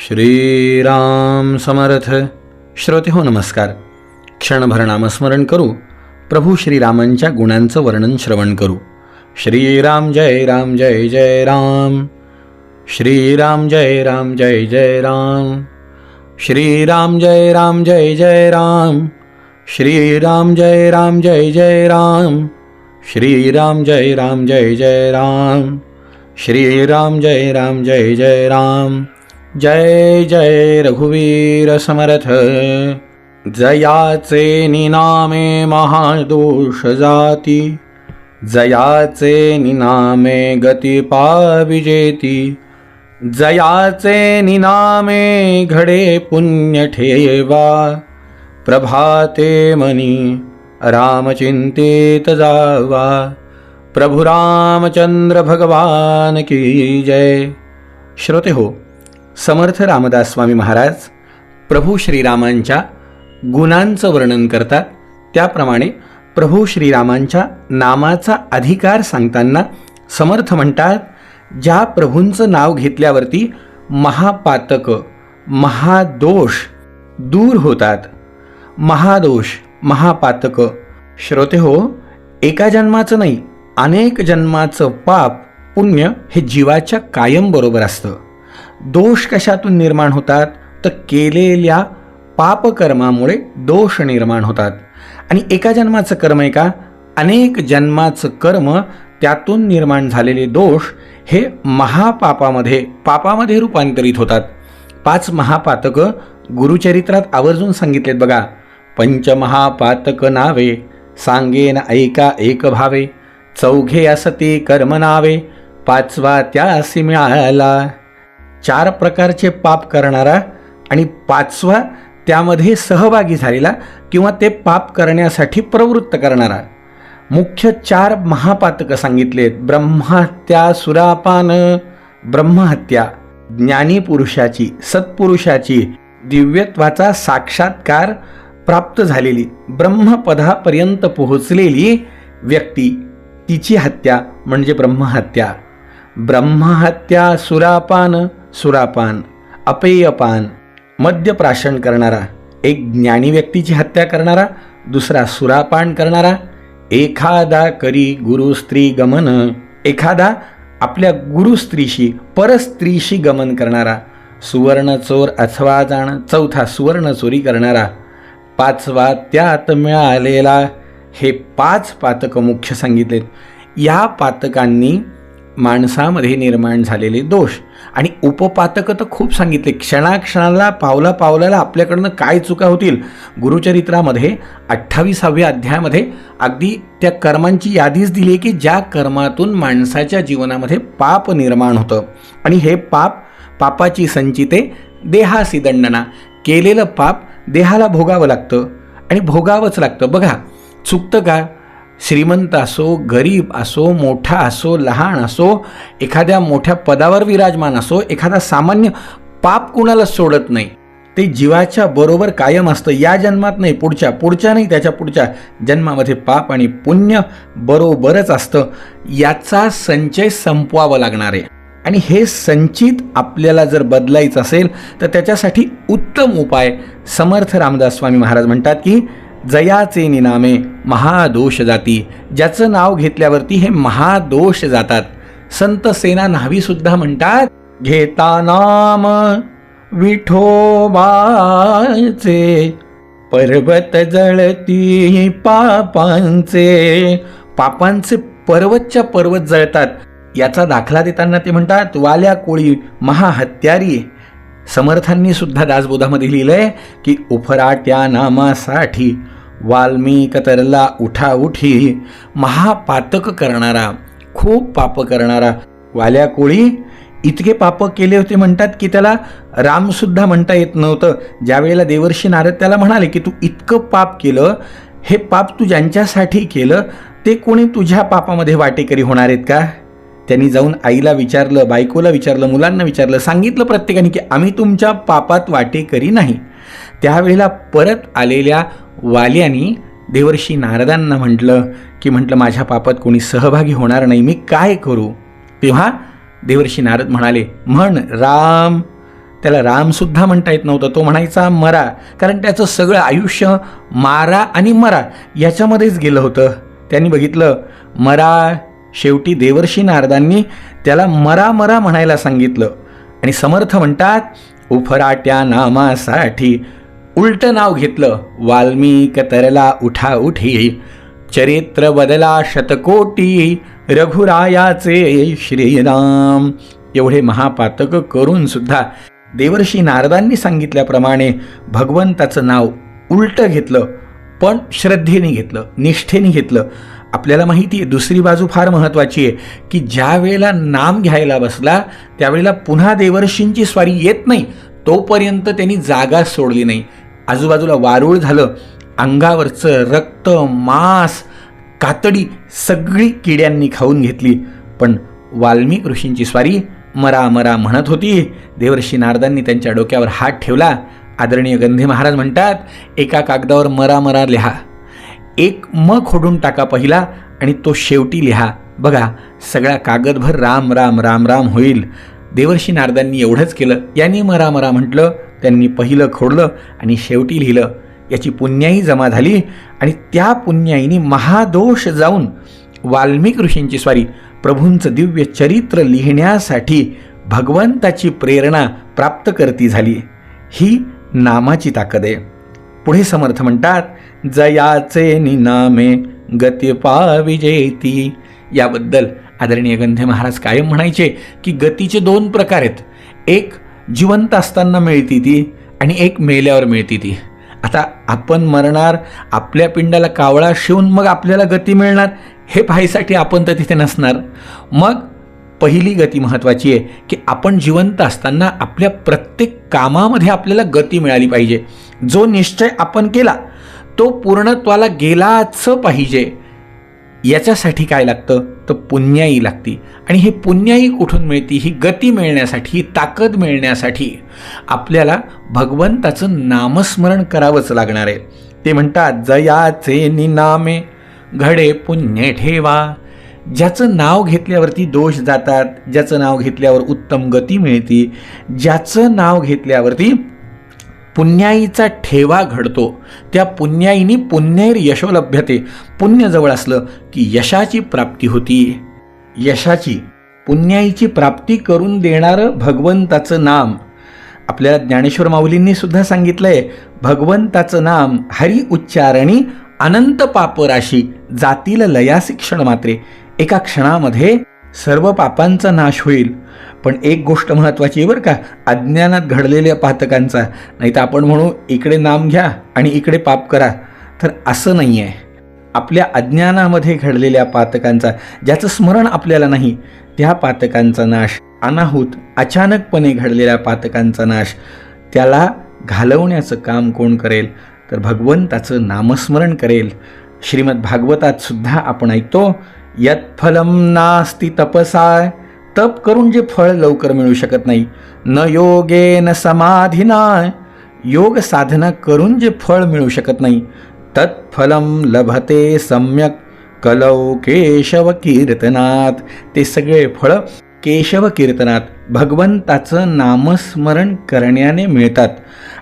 श्रीराम समर्थ. श्रोते हो नमस्कार. क्षणभर नामस्मरण करू. प्रभू श्रीरामांच्या गुणांचं वर्णन श्रवण करू. श्रीराम जय राम जय जय राम. श्रीराम जय राम जय जय राम. श्रीराम जय राम जय जय राम. श्रीराम जय राम जय जय राम. श्रीराम जय राम जय जय राम. श्रीराम जय राम जय जय राम. जय जय रघुवीर समर्थ. जयाचे निनामे महादोष जाती. जयाचे निनामे गती पाविजेती. जयाचे निनामे घडे पुण्य ठेवा. प्रभाते मनी रामचिंतेत जावा. प्रभु रामचंद्र भगवान की जय. श्रोते हो, समर्थ रामदास स्वामी महाराज प्रभू श्रीरामांच्या गुणांचं वर्णन करतात. त्याप्रमाणे प्रभू श्रीरामांच्या नामाचा अधिकार सांगताना समर्थ म्हणतात, ज्या प्रभूंचं नाव घेतल्यावरती महापातक महादोष दूर होतात. महादोष महापातक. श्रोते हो, एका जन्माचं नाही, अनेक जन्माचं पाप पुण्य हे जीवाच्या कायम बरोबर असतं. दोष कशातून निर्माण होतात तर केलेल्या पापकर्मामुळे दोष निर्माण होतात. आणि एका जन्माचं कर्म आहे का, अनेक जन्माचं कर्म त्यातून निर्माण झालेले दोष हे पापामध्ये रूपांतरित होतात. 5 महापातक गुरुचरित्रात आवर्जून सांगितलेत बघा. पंचमहापातक नावे सांगेन ऐका एक भावे. चौघे असती कर्म नावे 5वा त्यासी मिळाला. 4 प्रकारचे पाप करणारा आणि 5वा त्यामध्ये सहभागी झालेला किंवा ते पाप करण्यासाठी प्रवृत्त करणारा. मुख्य 4 महापातक सांगितलेत. ब्रह्महत्या सुरापान. ब्रह्महत्या ज्ञानी पुरुषाची सत्पुरुषाची दिव्यत्वाचा साक्षात्कार प्राप्त झालेली ब्रह्मपदापर्यंत पोहोचलेली व्यक्ती, तिची हत्या म्हणजे ब्रह्महत्या. ब्रह्महत्या सुरापान अपेयपान मद्यप्राशन करणारा. एक ज्ञानी व्यक्तीची हत्या करणारा, दुसरा सुरापान करणारा. एखादा करी गुरुस्त्री गमन. एखादा आपल्या गुरुस्त्रीशी परस्त्रीशी गमन करणारा. सुवर्णचोर अथवा जाण. चौथा सुवर्ण चोरी करणारा. 5वा त्यात मिळालेला. हे 5 पातक मुख्य सांगितलेत. या पातकांनी माणसामध्ये निर्माण झालेले दोष. आणि उपपातक तर खूप सांगितले. क्षणाक्षणाला पावला पावलाला आपल्याकडनं काय चुका होतील. गुरुचरित्रामध्ये 28व्या अध्यायामध्ये अगदी त्या कर्मांची यादीच दिली आहे की ज्या कर्मातून माणसाच्या जीवनामध्ये पाप निर्माण होतं. आणि हे पापाची संचिते देहासी दंडना. केलेलं पाप देहाला भोगावं लागतं आणि भोगावंच लागतं. बघा, चुकतं का? श्रीमंत असो, गरीब असो, मोठा असो, लहान असो, एखाद्या मोठ्या पदावर विराजमान असो, एखादा सामान्य, पाप कुणाला सोडत नाही. ते जीवाच्या बरोबर कायम असतं. या जन्मात नाही, पुढच्या नाही, त्याच्या पुढच्या जन्मामध्ये पाप आणि पुण्य बरोबरच असतं. याचा संचय संपवावा लागणार आहे. आणि हे संचित आपल्याला जर बदलायचं असेल तर त्याच्यासाठी उत्तम उपाय समर्थ रामदास स्वामी महाराज म्हणतात की जयाचे निनामे महादोष जाती. ज्याचं नाव घेतल्यावरती हे महादोष जातात. संत सेना न्हावी सुद्धा म्हणतात, घेता नाम विठोबाचे पर्वत जळती पापांचे. पापांचे पर्वतच्या पर्वत जळतात. याचा दाखला देताना ते म्हणतात, वाल्या कोळी महाहत्यारी. समर्थांनी सुद्धा दासबोधामध्ये लिहिलंय की उफराट्या नामासाठी वाल्मिक तरला उठाउठी. महापातक करणारा, खूप पाप करणारा वाल्या कोळी इतके पाप केले होते म्हणतात की त्याला रामसुद्धा म्हणता येत नव्हतं. ज्यावेळेला देवर्षी नारद त्याला म्हणाले की तू इतकं पाप केलं, हे पाप तू ज्यांच्यासाठी केलं ते कोणी तुझ्या पापामध्ये वाटेकरी होणार आहेत का? त्यांनी जाऊन आईला विचारलं, बायकोला विचारलं, मुलांना विचारलं, सांगितलं प्रत्येकाने की आम्ही तुमच्या पापात वाटेकरी नाही. त्यावेळेला परत आलेल्या वाल्यानी देवर्षी नारदांना म्हटलं माझ्या पापात कोणी सहभागी होणार नाही, मी काय करू? तेव्हा देवर्षी नारद म्हणाले, म्हण राम त्याला रामसुद्धा म्हणता येत नव्हतं, तो म्हणायचा मरा, कारण त्याचं सगळं आयुष्य मारा आणि मरा याच्यामध्येच गेलं होतं. त्यांनी बघितलं मरा, शेवटी देवर्षी नारदांनी त्याला मरा मरा म्हणायला सांगितलं. आणि समर्थ म्हणतात उफराट्या नामासाठी उलटं नाव घेतलं. वाल्मिक तरला उठा उठी, चरित्र बदला शतकोटी, रघुरायाचे श्रीराम. एवढे महापातक करून सुद्धा देवर्षी नारदांनी सांगितल्याप्रमाणे भगवंताचं नाव उलटं घेतलं, पण श्रद्धेने घेतलं, निष्ठेने घेतलं. आपल्याला माहिती आहे दुसरी बाजू फार महत्त्वाची आहे की ज्या वेळेला नाम घ्यायला बसला त्यावेळेला पुन्हा देवर्षींची स्वारी येत नाही तोपर्यंत त्यांनी जागा सोडली नाही. आजूबाजूला वारूळ झालं, अंगावरचं रक्त, मांस, कातडी सगळी किड्यांनी खाऊन घेतली, पण वाल्मिक ऋषींची स्वारी मरा मरा म्हणत होती. देवर्षी नारदांनी त्यांच्या डोक्यावर हात ठेवला. आदरणीय गंधे महाराज म्हणतात एका कागदावर मरा मरा लिहा, एक म खोडून टाका पहिला आणि तो शेवटी लिहा. बघा सगळा कागदभर राम राम राम राम होईल. देवर्षी नारदांनी एवढंच केलं. यांनी मरा मरा म्हटलं, त्यांनी पहिलं खोडलं आणि शेवटी लिहिलं. याची पुण्याई जमा झाली आणि त्या पुण्याईनी महादोष जाऊन वाल्मिक ऋषींची स्वारी प्रभूंचं दिव्य चरित्र लिहिण्यासाठी भगवंताची प्रेरणा प्राप्त करती झाली. ही नामाची ताकद आहे. पुढे समर्थ म्हणतात जयाचे निनामे गती पाविजेती. याबद्दल आदरणीय गंधे महाराज कायम म्हणायचे की गतीचे दोन प्रकार आहेत, एक जिवंत असताना मिळती ती आणि एक मेल्यावर मिळती ती. आता आपण मरणार, आपल्या पिंडाला कावळा शिवून मग आपल्याला गती मिळणार हे पाहायसाठी आपण तर तिथे नसणार. मग पहिली गती महत्त्वाची आहे की आपण जिवंत असताना आपल्या प्रत्येक कामामध्ये आपल्याला गती मिळाली पाहिजे. जो निश्चय आपण केला तो पूर्णत्वाला गेलाच पाहिजे. याच्यासाठी काय लागतं तर पुण्याई लागती. आणि ही पुण्याई कुठून मिळती? ही गती मिळण्यासाठी, ताकद मिळण्यासाठी आपल्याला भगवंताचं नामस्मरण करावंच लागणार आहे. ते म्हणतात जयाचे निनामे घडे पुण्य ठेवा. ज्याचं नाव घेतल्यावरती दोष जातात, ज्याचं नाव घेतल्यावर उत्तम गती मिळते, ज्याचं नाव घेतल्यावरती पुण्याईचा ठेवा घडतो, त्या पुण्याईनी पुण्यैर यशो लभ्यते. पुण्य जवळ असलं की यशाची प्राप्ती होती. यशाची, पुण्याईची प्राप्ती करून देणारं भगवंताचं नाम. आपल्याला ज्ञानेश्वर माऊलींनी सुद्धा सांगितलंय भगवंताचं नाम हरी उच्चारणी अनंत पापराशी जातील लयासी क्षण मात्रे. एका क्षणामध्ये सर्व पापांचा नाश होईल. पण एक गोष्ट महत्त्वाची आहे बरं का, अज्ञानात घडलेल्या पातकांचा. नाही तर आपण म्हणू इकडे नाम घ्या आणि इकडे पाप करा, तर असं नाही आहे. आपल्या अज्ञानामध्ये घडलेल्या पातकांचा, ज्याचं स्मरण आपल्याला नाही, त्या पातकांचा नाश, अनाहूत अचानकपणे घडलेल्या पातकांचा नाश, त्याला घालवण्याचं काम कोण करेल तर भगवंताचं नामस्मरण करेल. श्रीमद भागवतात सुद्धा आपण ऐकतो यत् फलम नास्ति तपसा. तप करून जे फळ लवकर मिळू शकत नाही, न योगे न समाधीना. योग साधना करून जे फळ मिळू शकत नाही, तत्फलम लभते सम्यक कलौ केशव कीर्तनात. ते सगळे फळ केशव कीर्तनात भगवंताचं नामस्मरण करण्याने मिळतात.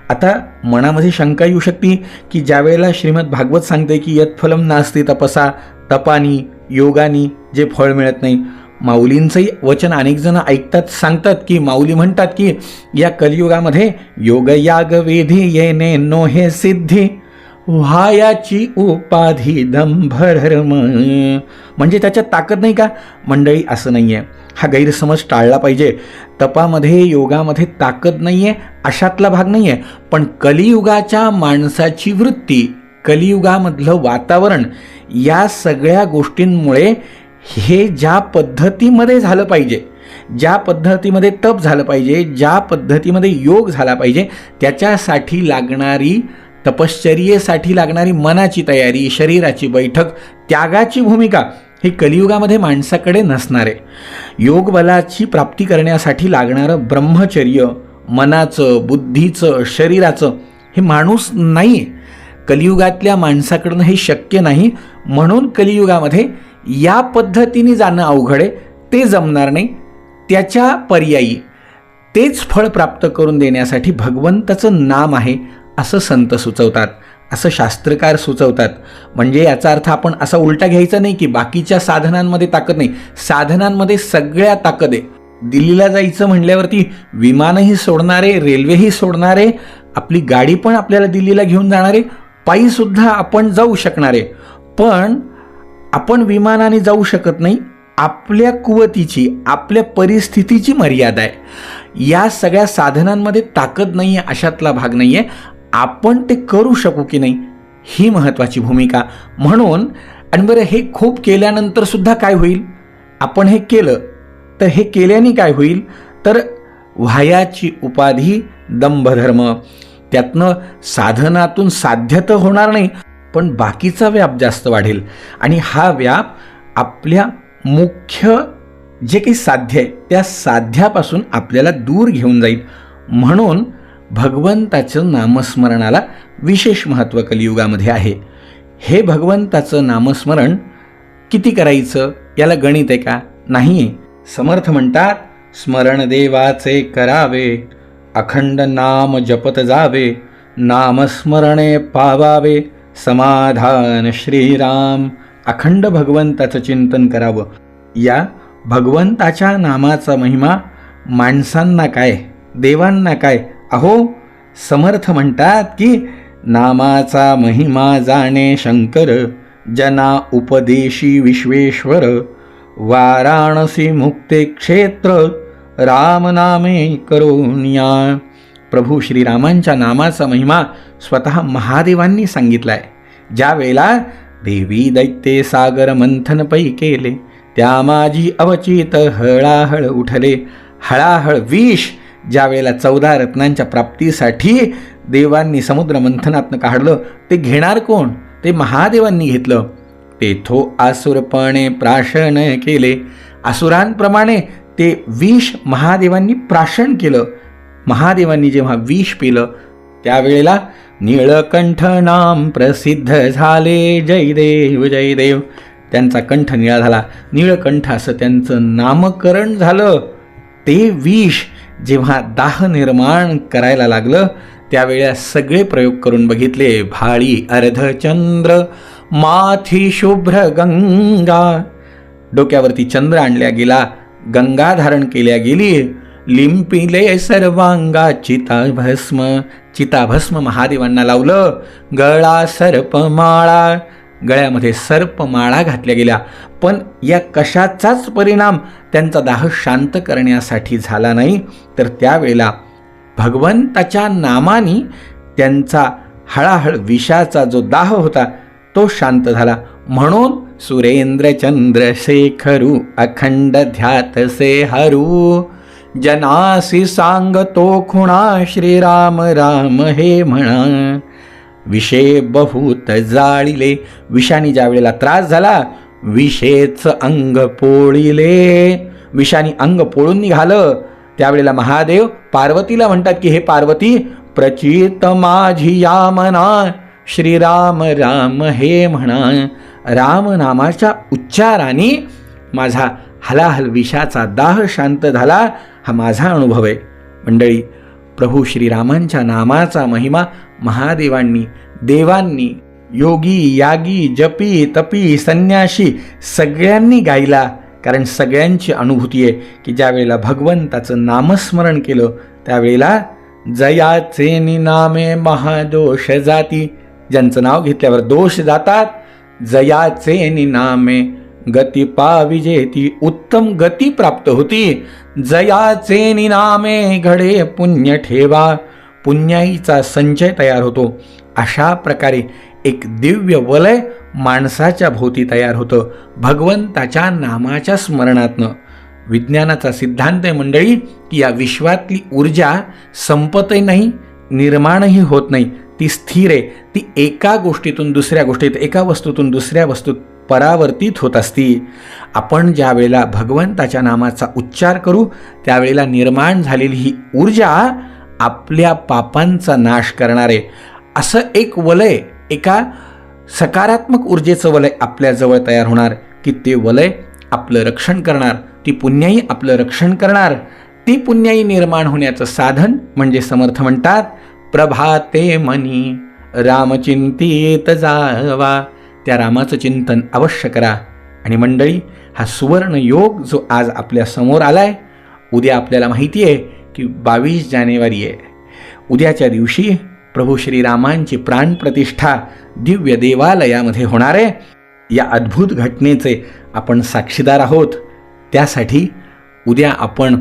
आता मनामध्ये शंका येऊ शकते की ज्यावेळेला श्रीमद भागवत सांगते की यत् फलम नास्ति तपसा, तपानी योगानी जे फळ मिळत नाही, माऊलींचंही वचन अनेक जण ऐकतात, सांगतात की माऊली म्हणतात की या कलियुगामध्ये योग याग वेधी येणे नो हे सिद्धी व्हायाची उपाधी दंभरम. म्हणजे त्याच्यात ताकद नाही का? मंडळी असं नाही आहे. हा गैरसमज टाळला पाहिजे. तपामध्ये योगामध्ये ताकद नाही आहे अशातला भाग नाही आहे, पण कलियुगाच्या माणसाची वृत्ती, कलियुगामधलं वातावरण, या सगळ्या गोष्टींमुळे हे ज्या पद्धतीमध्ये झालं पाहिजे, ज्या पद्धतीमध्ये तप झालं पाहिजे, ज्या पद्धतीमध्ये योग झाला पाहिजे, त्याच्यासाठी लागणारी तपश्चर्येसाठी लागणारी मनाची तयारी, शरीराची बैठक, त्यागाची भूमिका ही कलियुगामध्ये माणसाकडे नसणार आहे. योगबलाची प्राप्ती करण्यासाठी लागणारं ब्रह्मचर्य, मनाचं, बुद्धीचं, शरीराचं, हे माणूस नाही आहे. कलियुगातल्या माणसाकडनं हे शक्य नाही. म्हणून कलियुगामध्ये या पद्धतीने जाणं अवघड आहे, ते जमणार नाही. त्याच्या पर्यायी तेच फळ प्राप्त करून देण्यासाठी भगवंताचं नाम आहे असं संत सुचवतात, असं शास्त्रकार सुचवतात. म्हणजे याचा अर्थ आपण असा उलटा घ्यायचा नाही की बाकीच्या साधनांमध्ये ताकद नाही. साधनांमध्ये सगळ्या ताकद आहे. दिल्लीला जायचं म्हणल्यावरती विमानही सोडणारे, रेल्वेही सोडणारे, आपली गाडी पण आपल्याला दिल्लीला घेऊन जाणारे, पायीसुद्धा आपण जाऊ शकणारे. पण आपण विमानाने जाऊ शकत नाही. आपल्या कुवतीची, आपल्या परिस्थितीची मर्यादा आहे. या सगळ्या साधनांमध्ये ताकद नाही आहे अशातला भाग नाही आहे. आपण ते करू शकू की नाही ही महत्त्वाची भूमिका. म्हणून आणि बरं, हे खूप केल्यानंतर सुद्धा काय होईल? आपण हे केलं तर हे केल्याने काय होईल? तर व्हायाची उपाधी दंभधर्म. त्यातनं साधनातून साध्य तर होणार नाही, पण बाकीचा व्याप जास्त वाढेल. आणि हा व्याप आपल्या मुख्य जे काही साध्य आहे त्या साध्यापासून आपल्याला दूर घेऊन जाईल. म्हणून भगवंताचं नामस्मरणाला विशेष महत्त्व कलियुगामध्ये आहे. हे भगवंताचं नामस्मरण किती करायचं याला गणित आहे का? नाही. समर्थ म्हणतात, स्मरण देवाचे करावे, अखंड नाम जपत जावे, नामस्मरणे पावावे, समाधान श्रीराम. अखंड भगवंताचं चिंतन करावं. या भगवंताच्या नामाचा महिमा माणसांना काय, देवांना काय? अहो, समर्थ म्हणतात की नामाचा महिमा जाणे शंकर, जना उपदेशी विश्वेश्वर, वाराणसी मुक्ते क्षेत्र, राम नामे करोनिया. प्रभू श्रीरामांच्या नामाचा महिमा स्वतः महादेवांनी सांगितला आहे. ज्या वेळेला देवी दैत्ये सागर मंथन पै केले, त्या माझी अवचित हळाहळ उठले. हळाहळ विष ज्या वेळेला 14 रत्नांच्या प्राप्तीसाठी देवांनी समुद्र मंथनातनं काढलं, ते घेणार कोण? ते महादेवांनी घेतलं. तेथो आसुरपणे प्राशन केले. असुरांप्रमाणे ते विष महादेवांनी प्राशन केलं. महादेवांनी जेव्हा विष पिलं त्यावेळेला नीळकंठ नाम प्रसिद्ध झाले. जयदेव जयदेव. त्यांचा कंठ निळा झाला. नीळकंठ असं त्यांचं नामकरण झालं. ते विष जेव्हा दाह निर्माण करायला लागलं त्यावेळेला सगळे प्रयोग करून बघितले. भाळी अर्धचंद्र, माथी शुभ्र गंगा. डोक्यावरती चंद्र आणल्या गेला, गंगा धारण केल्या गेली. लिंपिले सर्वांगा चिताभस्म. चिताभस्म महादेवांना लावलं. गळा सर्पमाळा. गळ्यामध्ये सर्पमाळा घातल्या गेल्या. पण या कशाचाच परिणाम त्यांचा दाह शांत करण्यासाठी झाला नाही. तर त्यावेळेला भगवंताच्या नामाने त्यांचा हळाहळ विषाचा जो दाह होता तो शांत झाला. म्हणून सुरेंद्र चंद्रशेखरू अखंड ध्यातसे हरू, जनासी सांगतो खुणा श्रीराम राम हे म्हणा. विषे बहुत जाळिले. विषाने ज्या वेळेला त्रास झाला, विषेच अंग पोळिले. विषाने अंग पोळून निघालं त्यावेळेला महादेव पार्वतीला म्हणतात की हे पार्वती, प्रचित माझी या मना, श्रीराम राम हे म्हणा. रामनामाच्या उच्चाराने माझा हलाहल विषाचा दाह शांत झाला. हा माझा अनुभव आहे. मंडळी, प्रभू श्रीरामांच्या नामाचा महिमा महादेवांनी, देवांनी, योगी, यागी, जपी, तपी, संन्याशी सगळ्यांनी गायला. कारण सगळ्यांची अनुभूती आहे की ज्या वेळेला भगवंताचं नामस्मरण केलं त्यावेळेला जयाचे निनामे महादोष जाती. ज्यांचं नाव घेतल्यावर दोष जातात. जयाचे निनामे गती पाविजेती. उत्तम गती प्राप्त होती. जयाचे निनामे घडे पुण्य ठेवा. पुण्याईचा संचय तयार होतो. अशा प्रकारे एक दिव्य वलय माणसाच्या भोवती तयार होतं भगवंताच्या नामाच्या स्मरणातनं. विज्ञानाचा सिद्धांत आहे मंडळी की या विश्वातली ऊर्जा संपतही नाही, निर्माणही होत नाही. ती स्थिर आहे. ती एका गोष्टीतून दुसऱ्या गोष्टीत, एका वस्तूतून दुसऱ्या वस्तूत परावर्तित होत असती. आपण ज्या वेळेला भगवंताच्या नामाचा उच्चार करू त्यावेळेला निर्माण झालेली ही ऊर्जा आपल्या पापांचा नाश करणारे असं एक वलय, एका सकारात्मक ऊर्जेचं वलय आपल्याजवळ तयार होणार की ते वलय आपलं रक्षण करणार. ती पुण्याई आपलं रक्षण करणार. ती पुण्याई निर्माण होण्याचं साधन म्हणजे समर्थ म्हणतात, प्रभाते मनी रामचिंतित जावा. त्या रामाचं चिंतन अवश्य करा. आणि मंडळी, हा सुवर्ण योग जो आज आपल्या समोर आलाय, उद्या आपल्याला माहिती आहे की 22 जानेवारी आहे. उद्याच्या दिवशी प्रभू श्रीरामांची प्राणप्रतिष्ठा दिव्य देवालयामध्ये होणार आहे. या अद्भुत घटनेचे आपण साक्षीदार आहोत. त्यासाठी उद्या आपण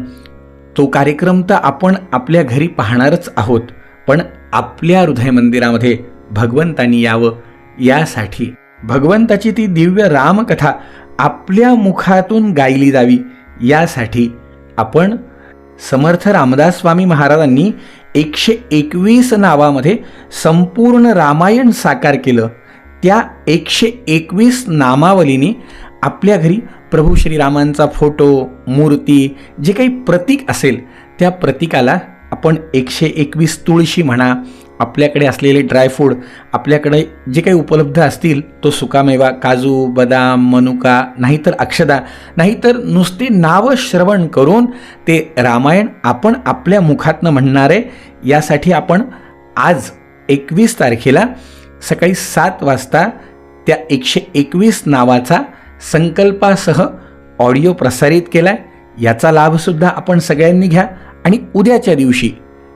तो कार्यक्रम तर आपण आपल्या घरी पाहणारच आहोत, पण आपल्या हृदय मंदिरामध्ये भगवंतांनी यावं, यासाठी भगवंताची ती दिव्य रामकथा आपल्या मुखातून गायली जावी, यासाठी आपण समर्थ रामदास स्वामी महाराजांनी 121 नावामध्ये संपूर्ण रामायण साकार केलं. त्या 121 नामावलीने आपल्या घरी प्रभू श्रीरामांचा फोटो, मूर्ती, जे काही प्रतीक असेल त्या प्रतीकाला आपण 121 तुळशी म्हणा, आपल्याकडे असलेले ड्रायफ्रूट, आपल्याकडे जे काही उपलब्ध असतील तो सुकामेवा, काजू, बदाम, मनुका, नाहीतर अक्षदा, नाहीतर नुसते नाव श्रवण करून ते रामायण आपण आपल्या मुखातनं म्हणणार आहे. यासाठी आपण आज 21 तारखेला सकाळी 7 वाजता त्या 121 नावाचा संकल्पासह ऑडिओ प्रसारित केला आहे. याचा लाभसुद्धा आपण सगळ्यांनी घ्या. आणि उद्याच्या दिवशी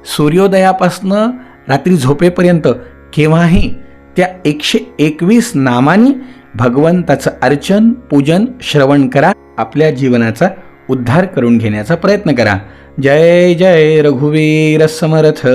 सूर्योदयापासनं रात्री झोपेपर्यंत केव्हाही त्या 121 नामांनी भगवंताचं अर्चन, पूजन, श्रवण करा. आपल्या जीवनाचा उद्धार करून घेण्याचा प्रयत्न करा. जय जय रघुवीर समर्थ.